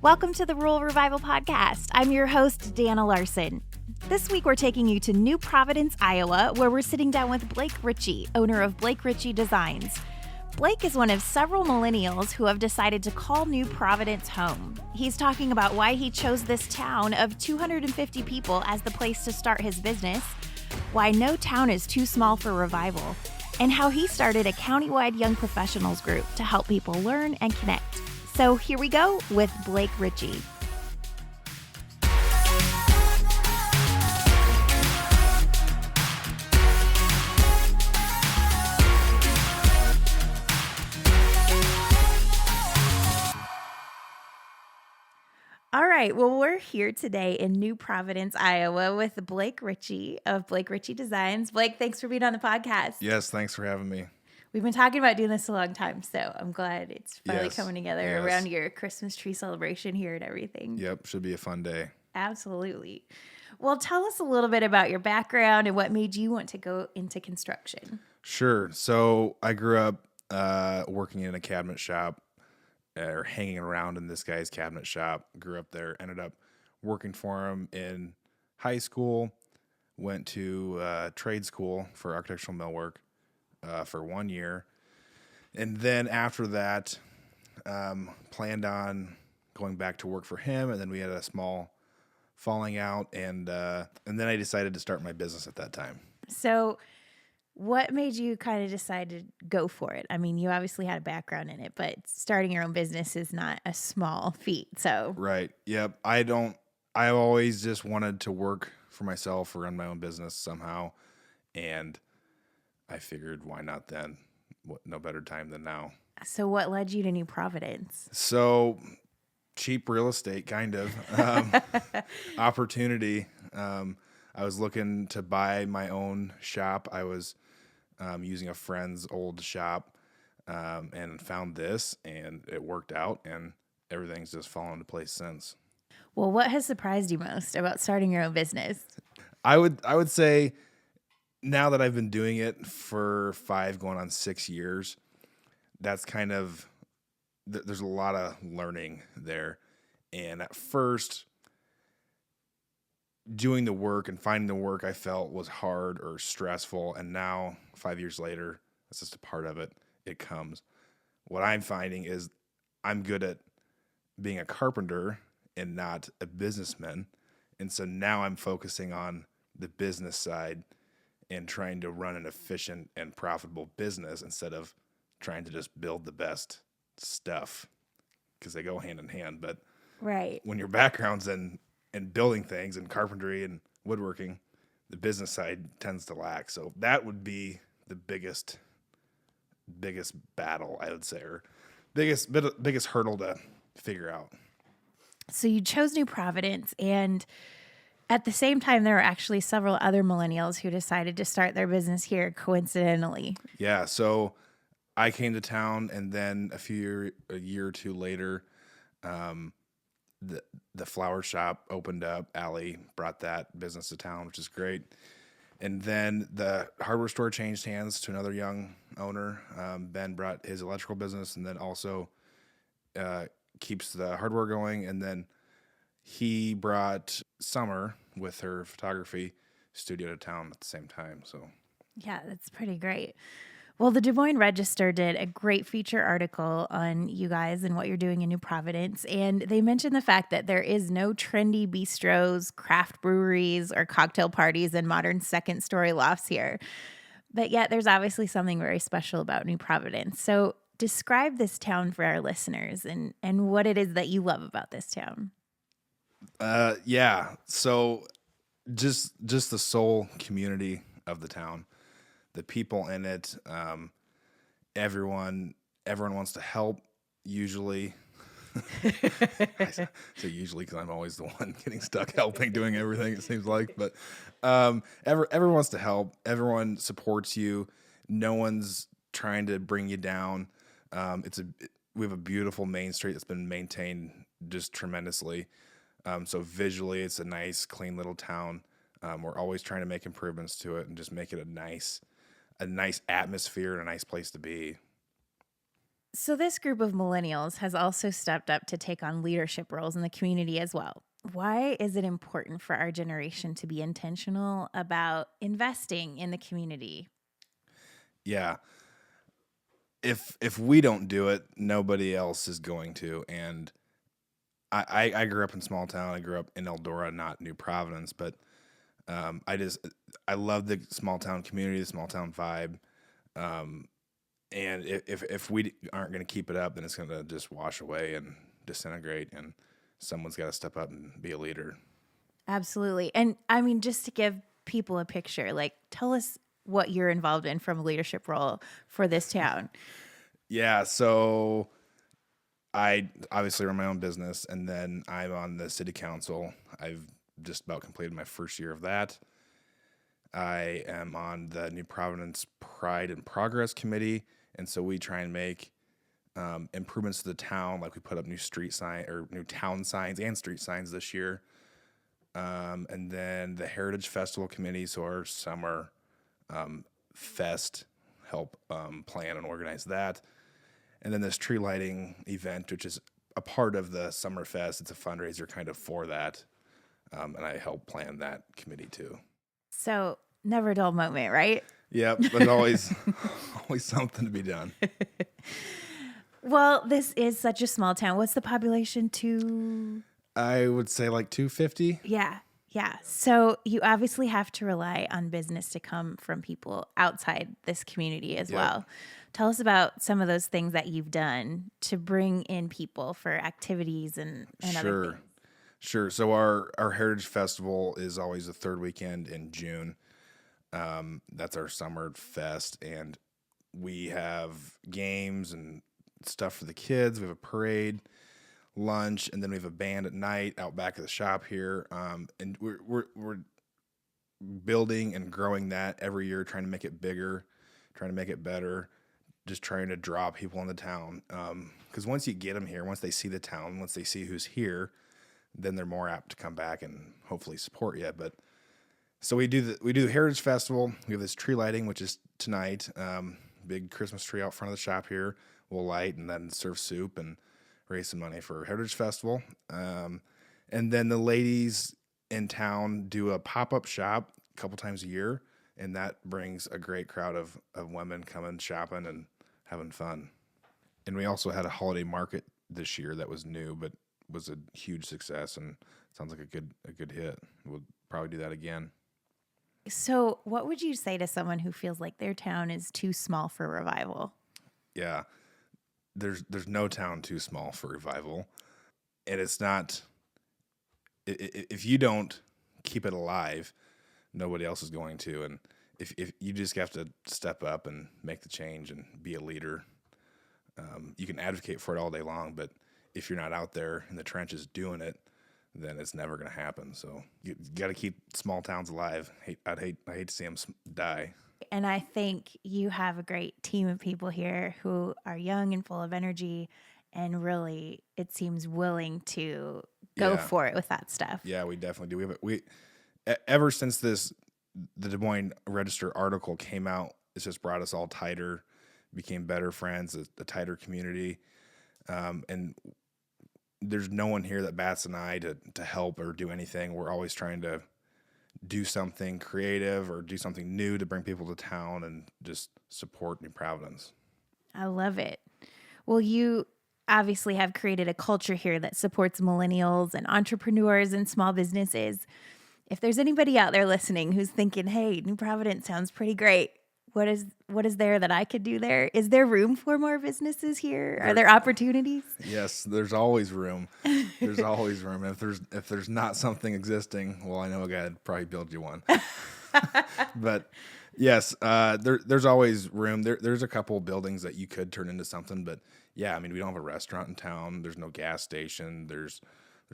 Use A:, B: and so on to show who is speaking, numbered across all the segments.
A: Welcome to the Rural Revival Podcast. I'm your host, Dana Larson. This week, we're taking you to New Providence, Iowa, where we're sitting down with Blake Richie, owner of Blake Richie Designs. Blake is one of several millennials who have decided to call New Providence home. He's talking about why he chose this town of 250 people as the place to start his business, why no town is too small for revival, and how he started a countywide young professionals group to help people learn and connect. So here we go with Blake Richie. All right, well, we're here today in New Providence, Iowa with Blake Richie of Blake Richie Designs. Blake, thanks for being on the podcast.
B: Yes, thanks for having me.
A: We've been talking about doing this a long time, so I'm glad it's finally coming together around your Christmas tree celebration here and everything.
B: Yep, should be a fun day.
A: Absolutely. Well, tell us a little bit about your background and what made you want to go into construction.
B: Sure. So I grew up working in a cabinet shop or hanging around in this guy's cabinet shop. Grew up there, ended up working for him in high school, went to trade school for architectural millwork for 1 year. And then after that, planned on going back to work for him. And then we had a small falling out. And then I decided to start my business at that time.
A: So what made you kind of decide to go for it? I mean, you obviously had a background in it, but starting your own business is not a small feat. So
B: Right. Yep. I always just wanted to work for myself or run my own business somehow. And I figured, why not then? No better time than now.
A: So what led you to New Providence?
B: So cheap real estate, kind of. Opportunity. I was looking to buy my own shop. I was using a friend's old shop and found this, and it worked out, and everything's just fallen into place since.
A: Well, what has surprised you most about starting your own business?
B: I would say, now that I've been doing it for 5 going on 6 years, that's kind of, there's a lot of learning there. And at first, doing the work and finding the work I felt was hard or stressful. And now, 5 years later, that's just a part of it. It comes. What I'm finding is I'm good at being a carpenter and not a businessman. And so now I'm focusing on the business side and trying to run an efficient and profitable business instead of trying to just build the best stuff, because they go hand in hand. But
A: right,
B: when your background's in building things and carpentry and woodworking, the business side tends to lack. So that would be the biggest battle, I would say, or biggest hurdle to figure out.
A: So you chose New Providence, and at the same time, there were actually several other millennials who decided to start their business here coincidentally.
B: Yeah, so I came to town, and then a year or two later, the flower shop opened up. Allie brought that business to town, which is great. And then the hardware store changed hands to another young owner. Ben brought his electrical business, and then also keeps the hardware going. And then he brought Summer with her photography studio to town at the same time. So
A: yeah, that's pretty great. Well, the Des Moines Register did a great feature article on you guys and what you're doing in New Providence. And they mentioned the fact that there is no trendy bistros, craft breweries, or cocktail parties and modern second-story lofts here. But yet there's obviously something very special about New Providence. So describe this town for our listeners and what it is that you love about this town.
B: Yeah. So just the soul community of the town, the people in it, everyone wants to help. Usually, I say usually because I'm always the one getting stuck helping, doing everything. It seems like, but everyone wants to help. Everyone supports you. No one's trying to bring you down. We have a beautiful main street that's been maintained just tremendously. So visually, it's a nice, clean little town. We're always trying to make improvements to it and just make it a nice atmosphere and a nice place to be.
A: So, this group of millennials has also stepped up to take on leadership roles in the community as well. Why is it important for our generation to be intentional about investing in the community?
B: Yeah. If we don't do it, nobody else is going to. And I grew up in small town. I grew up in Eldora, not New Providence, but I love the small town community, the small town vibe. Um, and if we aren't going to keep it up, then it's going to just wash away and disintegrate. And someone's got to step up and be a leader.
A: Absolutely. And I mean, just to give people a picture, like tell us what you're involved in from a leadership role for this town.
B: Yeah, so I obviously run my own business, and then I'm on the city council. I've just about completed my first year of that. I am on the New Providence Pride and Progress Committee, and so we try and make improvements to the town. Like we put up new street sign or new town signs and street signs this year. And then the Heritage Festival Committee, so our summer fest, help plan and organize that. And then this tree lighting event, which is a part of the Summer Fest. It's a fundraiser kind of for that. And I help plan that committee too.
A: So, never a dull moment, right?
B: Yep, there's always always something to be done.
A: Well, this is such a small town. What's the population to?
B: I would say like 250.
A: Yeah. Yeah. So you obviously have to rely on business to come from people outside this community as well. Tell us about some of those things that you've done to bring in people for activities and other things.
B: Sure. So our Heritage Festival is always the third weekend in June. That's our summer fest, and we have games and stuff for the kids. We have a parade, lunch, and then we have a band at night out back of the shop here. And we're building and growing that every year, trying to make it bigger, trying to make it better, just trying to draw people in the town. Because once you get them here, once they see the town, once they see who's here, then they're more apt to come back and hopefully support you. But so we do the Heritage Festival. We have this tree lighting, which is tonight. Big Christmas tree out front of the shop here. We'll light and then serve soup and raise some money for Heritage Festival. And then the ladies in town do a pop-up shop a couple times a year, and that brings a great crowd of women coming shopping and having fun. And we also had a holiday market this year that was new, but was a huge success and sounds like a good hit. We'll probably do that again.
A: So, what would you say to someone who feels like their town is too small for revival?
B: Yeah. There's no town too small for revival. And it's not, if you don't keep it alive, nobody else is going to. And if you just have to step up and make the change and be a leader, you can advocate for it all day long, but if you're not out there in the trenches doing it, then it's never going to happen. So you got to keep small towns alive. I hate to see them die.
A: And I think you have a great team of people here who are young and full of energy and really, it seems, willing to go for it with that stuff.
B: Yeah, we definitely do. Ever since the Des Moines Register article came out, it's just brought us all tighter, became better friends, a tighter community. And there's no one here that bats an eye to help or do anything. We're always trying to do something creative or do something new to bring people to town and just support New Providence.
A: I love it. Well, you obviously have created a culture here that supports millennials and entrepreneurs and small businesses. If there's anybody out there listening who's thinking, hey, New Providence sounds pretty great, what is there that I could do there? Is there room for more businesses here? Are there opportunities?
B: Yes, there's always room. There's always room. If there's not something existing, well, I know a guy would probably build you one. But yes, there's always room. There's a couple of buildings that you could turn into something, but yeah, I mean, we don't have a restaurant in town. There's no gas station. There's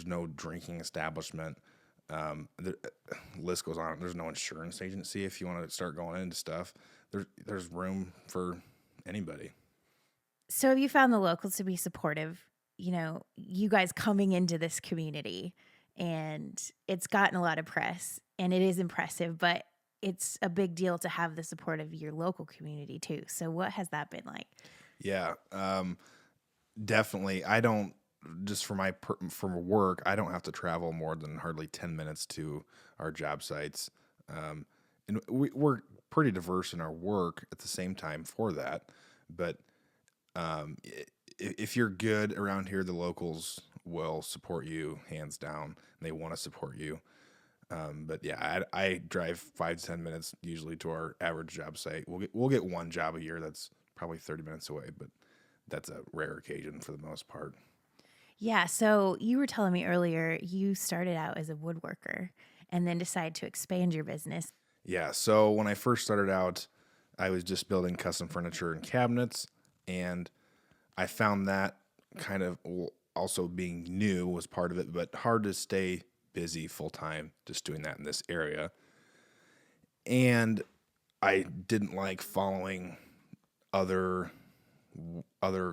B: no drinking establishment. The list goes on. There's no insurance agency if you want to start going into stuff. There's room for anybody.
A: So have you found the locals to be supportive? You know, you guys coming into this community, and it's gotten a lot of press, and it is impressive, but it's a big deal to have the support of your local community too. So what has that been like?
B: Yeah, definitely. I don't just from work. I don't have to travel more than hardly 10 minutes to our job sites, and we're pretty diverse in our work at the same time for that. But if you're good around here, the locals will support you hands down. And they want to support you. But yeah, I drive 5 to 10 minutes usually to our average job site. We'll get one job a year that's probably 30 minutes away, but that's a rare occasion for the most part.
A: Yeah. So you were telling me earlier you started out as a woodworker and then decided to expand your business.
B: Yeah. So when I first started out, I was just building custom furniture and cabinets, and I found that kind of also being new was part of it, but hard to stay busy full time just doing that in this area. And I didn't like following other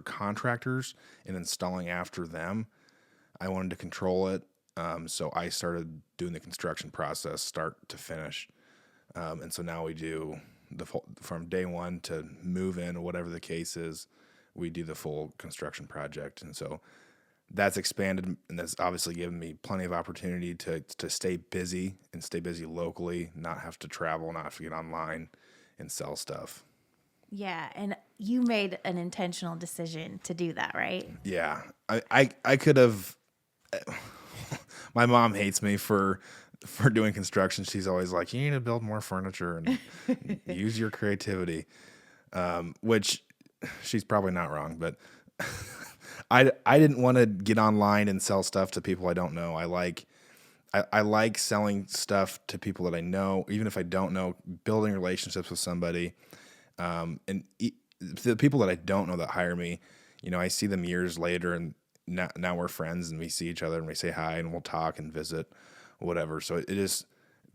B: contractors and installing after them. I wanted to control it, so I started doing the construction process start to finish. And so now we do from day one to move in, or whatever the case is, we do the full construction project. And so that's expanded, and that's obviously given me plenty of opportunity to stay busy and stay busy locally, not have to travel, not have to get online and sell stuff.
A: Yeah. And you made an intentional decision to do that, right?
B: Yeah, I could have. My mom hates me for doing construction. She's always like, you need to build more furniture and use your creativity, which she's probably not wrong, but I didn't want to get online and sell stuff to people I don't know. I like selling stuff to people that I know, even if I don't know, building relationships with somebody. The people that I don't know that hire me, I see them years later, and now we're friends, and we see each other and we say hi and we'll talk and visit, whatever. So it is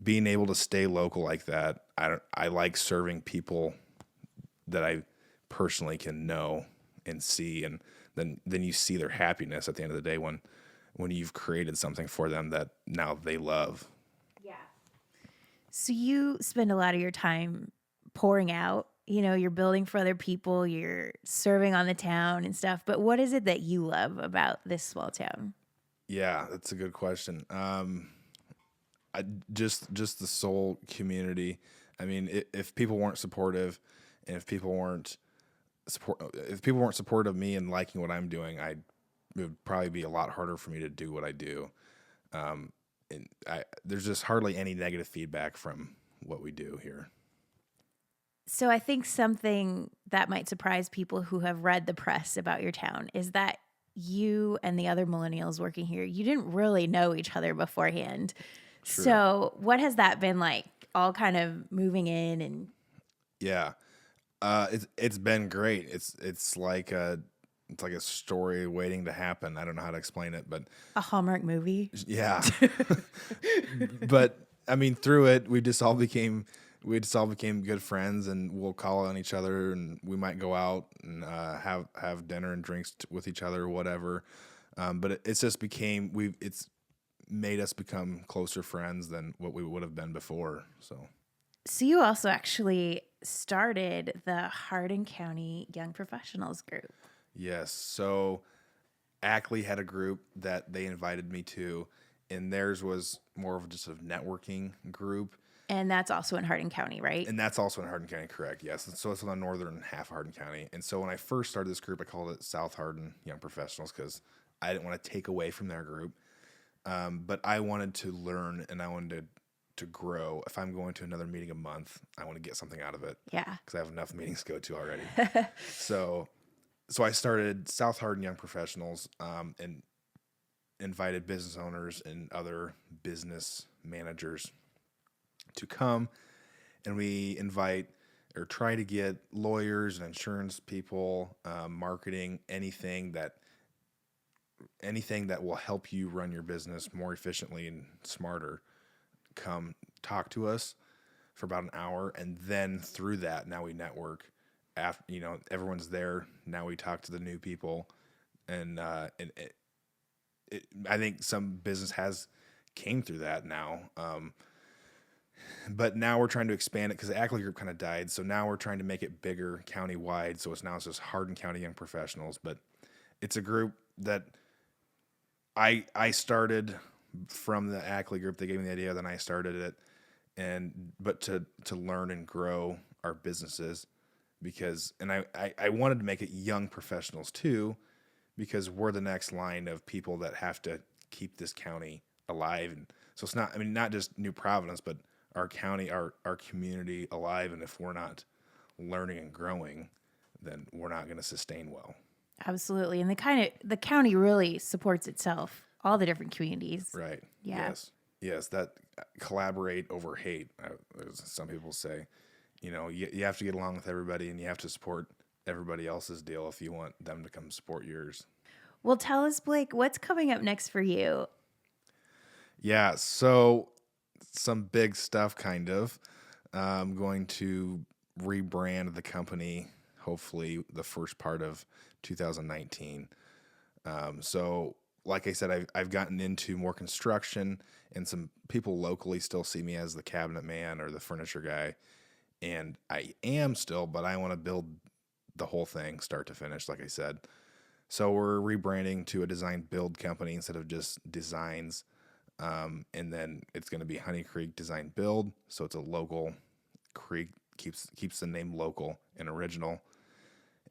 B: being able to stay local like that. I like serving people that I personally can know and see, and then you see their happiness at the end of the day when you've created something for them that now they love.
A: Yeah. So you spend a lot of your time pouring out, you're building for other people, you're serving on the town and stuff. But what is it that you love about this small town?
B: Yeah, that's a good question. Just the soul community. I mean, if people weren't supportive, and if people weren't supportive of me and liking what I'm doing, it would probably be a lot harder for me to do what I do. And there's just hardly any negative feedback from what we do here.
A: So I think something that might surprise people who have read the press about your town is that you and the other millennials working here, you didn't really know each other beforehand.
B: True.
A: So what has that been like, all kind of moving in? And
B: Yeah, it's been great. It's like a story waiting to happen. I don't know how to explain it, but
A: a Hallmark movie.
B: yeah. But I mean, through it, we just all became good friends, and we'll call on each other, and we might go out and have dinner and drinks with each other or whatever. But it's just it's made us become closer friends than what we would have been before.
A: So you also actually started the Hardin County Young Professionals group.
B: Yes. So Ackley had a group that they invited me to, and theirs was more of just a networking group.
A: And that's also in Hardin County, right?
B: And that's also in Hardin County, correct? Yes. So it's on the northern half of Hardin County. And so when I first started this group, I called it South Hardin Young Professionals because I didn't want to take away from their group. But I wanted to learn, and I wanted to grow. If I'm going to another meeting a month, I want to get something out of it.
A: Yeah.
B: Because I have enough meetings to go to already. So I started South Hardin Young Professionals, and invited business owners and other business managers to come, and we invite or try to get lawyers and insurance people, marketing, anything that will help you run your business more efficiently and smarter. Come talk to us for about an hour, and then through that, now we network. After everyone's there, now we talk to the new people, and I think some business has came through that now. But now we're trying to expand it because the Ackley group kind of died. So now we're trying to make it bigger county-wide. So it's just Hardin County Young Professionals. But it's a group that I started from the Ackley group. They gave me the idea, then I started it. But to learn and grow our businesses I wanted to make it young professionals too, because we're the next line of people that have to keep this county alive. And so it's not just New Providence, but our county, our community alive. And if we're not learning and growing, then we're not going to sustain well.
A: Absolutely. And the county really supports itself, all the different communities.
B: Right.
A: Yeah.
B: Yes. That collaborate over hate, as some people say. You have to get along with everybody, and you have to support everybody else's deal if you want them to come support yours.
A: Well, tell us, Blake, what's coming up next for you?
B: Yeah, so some big stuff, kind of. I'm going to rebrand the company, hopefully the first part of 2019. So, like I said, I've gotten into more construction, and some people locally still see me as the cabinet man or the furniture guy. And I am still, but I want to build the whole thing start to finish, like I said. So we're rebranding to a design build company instead of just designs. And then it's going to be Honey Creek Design Build. So it's a local creek, keeps the name local and original.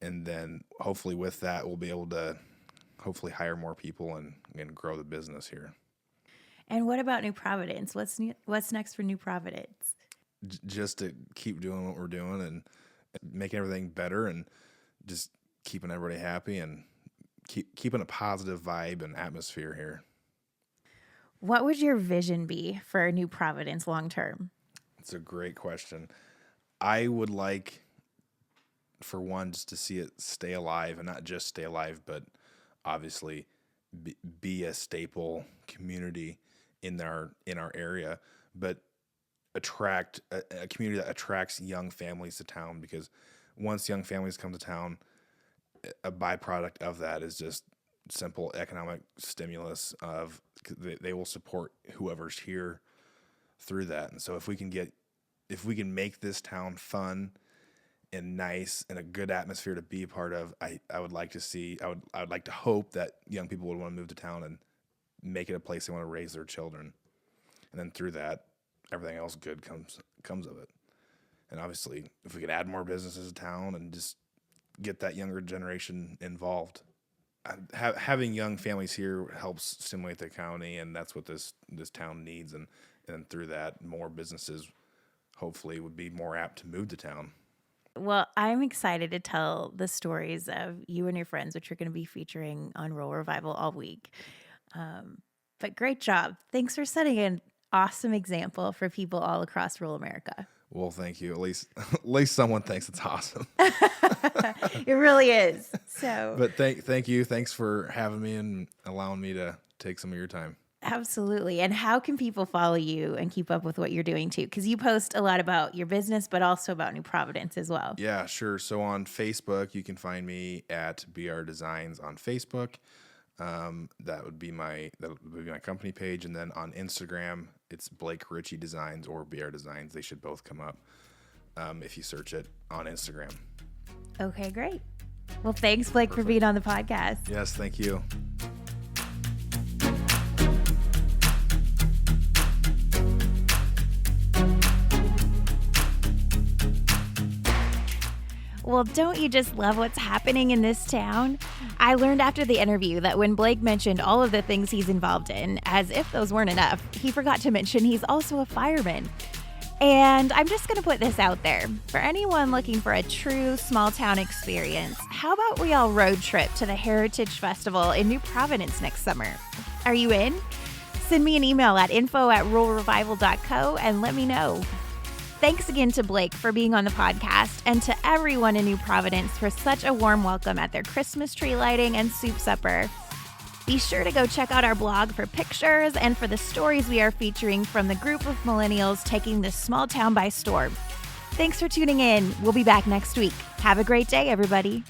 B: And then hopefully with that, we'll be able to hopefully hire more people and grow the business here.
A: And what about New Providence? What's next for New Providence?
B: Just to keep doing what we're doing and making everything better, and just keeping everybody happy and keeping a positive vibe and atmosphere here.
A: What would your vision be for New Providence long term?
B: It's a great question. I would like, for one, just to see it stay alive, and not just stay alive, but obviously be a staple community in our area, but attract a community that attracts young families to town, because once young families come to town, a byproduct of that is just simple economic stimulus of they will support whoever's here through that. And so if we can make this town fun and nice and a good atmosphere to be a part of, I would like to hope that young people would want to move to town and make it a place they want to raise their children. And then through that, everything else good comes of it. And obviously, if we could add more businesses to town and just get that younger generation involved, having young families here helps stimulate the county, and that's what this town needs. And through that, more businesses hopefully would be more apt to move to town.
A: Well, I'm excited to tell the stories of you and your friends, which you're going to be featuring on Rural Revival all week. But great job. Thanks for setting an awesome example for people all across rural America.
B: Well, thank you. At least someone thinks it's awesome.
A: It really is. So,
B: but thank you. Thanks for having me and allowing me to take some of your time.
A: Absolutely. And how can people follow you and keep up with what you're doing too? Because you post a lot about your business, but also about New Providence as well.
B: Yeah, sure. So on Facebook, you can find me at BR Designs on Facebook. That would be my company page. And then on Instagram, it's Blake Richie Designs or BR Designs. They should both come up if you search it on Instagram.
A: Okay, great. Well, thanks, Blake, for being on the podcast.
B: Yes, thank you.
A: Well, don't you just love what's happening in this town? I learned after the interview that when Blake mentioned all of the things he's involved in, as if those weren't enough, he forgot to mention he's also a fireman. And I'm just going to put this out there. For anyone looking for a true small town experience, how about we all road trip to the Heritage Festival in New Providence next summer? Are you in? Send me an email at info@ruralrevival.co and let me know. Thanks again to Blake for being on the podcast, and to everyone in New Providence for such a warm welcome at their Christmas tree lighting and soup supper. Be sure to go check out our blog for pictures and for the stories we are featuring from the group of millennials taking this small town by storm. Thanks for tuning in. We'll be back next week. Have a great day, everybody.